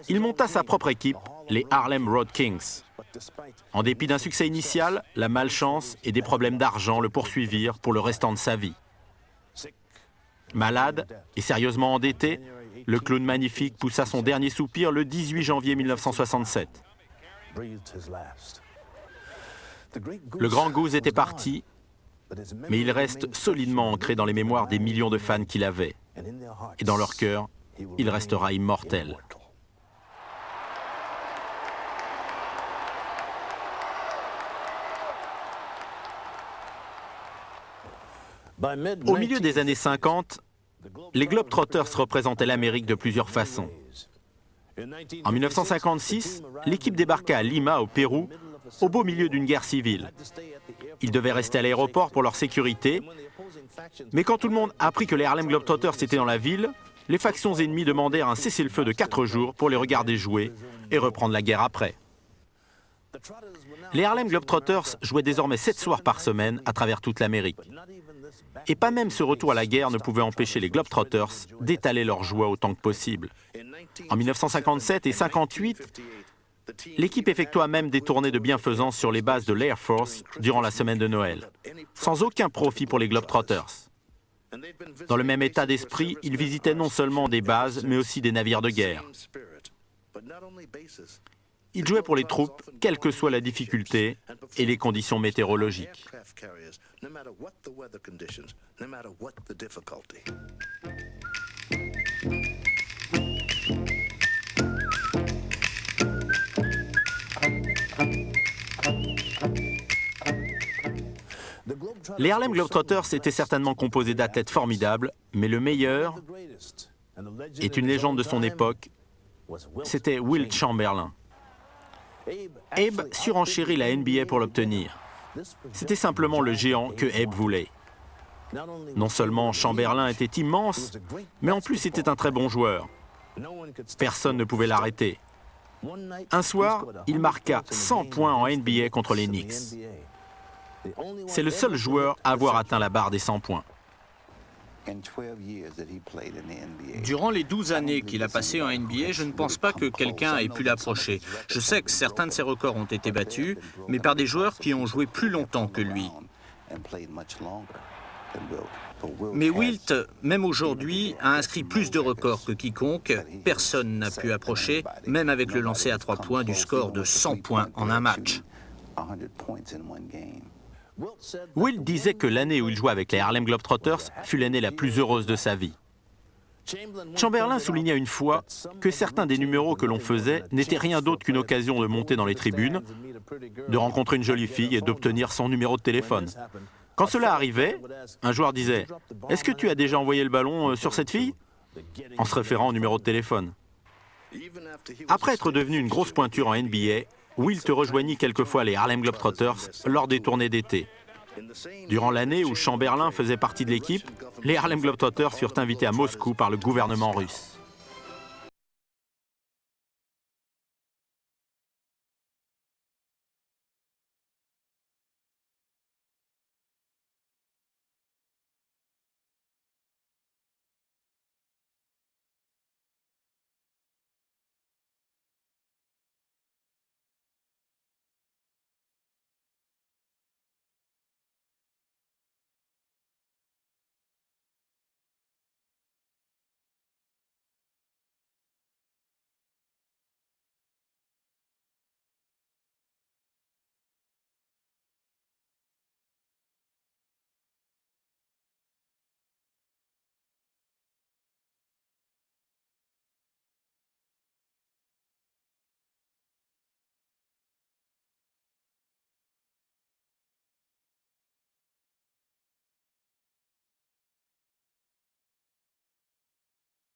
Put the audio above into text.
Il monta sa propre équipe, les Harlem Road Kings. En dépit d'un succès initial, la malchance et des problèmes d'argent le poursuivirent pour le restant de sa vie. Malade et sérieusement endetté, le clown magnifique poussa son dernier soupir le 18 janvier 1967. Le grand Goose était parti, mais il reste solidement ancré dans les mémoires des millions de fans qu'il avait. Et dans leur cœur, il restera immortel. Au milieu des années 50, les Globetrotters représentaient l'Amérique de plusieurs façons. En 1956, l'équipe débarqua à Lima, au Pérou, au beau milieu d'une guerre civile. Ils devaient rester à l'aéroport pour leur sécurité, mais quand tout le monde apprit que les Harlem Globetrotters étaient dans la ville, les factions ennemies demandèrent un cessez-le-feu de 4 jours pour les regarder jouer et reprendre la guerre après. Les Harlem Globetrotters jouaient désormais 7 soirs par semaine à travers toute l'Amérique. Et pas même ce retour à la guerre ne pouvait empêcher les Globetrotters d'étaler leur joie autant que possible. En 1957 et 1958, l'équipe effectua même des tournées de bienfaisance sur les bases de l'Air Force durant la semaine de Noël, sans aucun profit pour les Globetrotters. Dans le même état d'esprit, ils visitaient non seulement des bases, mais aussi des navires de guerre. Ils jouaient pour les troupes, quelle que soit la difficulté et les conditions météorologiques. Les Harlem Globetrotters étaient certainement composés d'athlètes formidables, mais le meilleur est une légende de son époque, c'était Wilt Chamberlain. Abe surenchérit la NBA pour l'obtenir. C'était simplement le géant que Abe voulait. Non seulement Chamberlain était immense, mais en plus c'était un très bon joueur. Personne ne pouvait l'arrêter. Un soir, il marqua 100 points en NBA contre les Knicks. C'est le seul joueur à avoir atteint la barre des 100 points. Durant les 12 années qu'il a passées en NBA, je ne pense pas que quelqu'un ait pu l'approcher. Je sais que certains de ses records ont été battus, mais par des joueurs qui ont joué plus longtemps que lui. Mais Wilt, même aujourd'hui, a inscrit plus de records que quiconque. Personne n'a pu approcher, même avec le lancer à 3 points du score de 100 points en un match. Wilt disait que l'année où il jouait avec les Harlem Globetrotters fut l'année la plus heureuse de sa vie. Chamberlain souligna une fois que certains des numéros que l'on faisait n'étaient rien d'autre qu'une occasion de monter dans les tribunes, de rencontrer une jolie fille et d'obtenir son numéro de téléphone. Quand cela arrivait, un joueur disait « Est-ce que tu as déjà envoyé le ballon sur cette fille ?» en se référant au numéro de téléphone. Après être devenu une grosse pointure en NBA, Wilt rejoignit quelquefois les Harlem Globetrotters lors des tournées d'été. Durant l'année où Chamberlain faisait partie de l'équipe, les Harlem Globetrotters furent invités à Moscou par le gouvernement russe.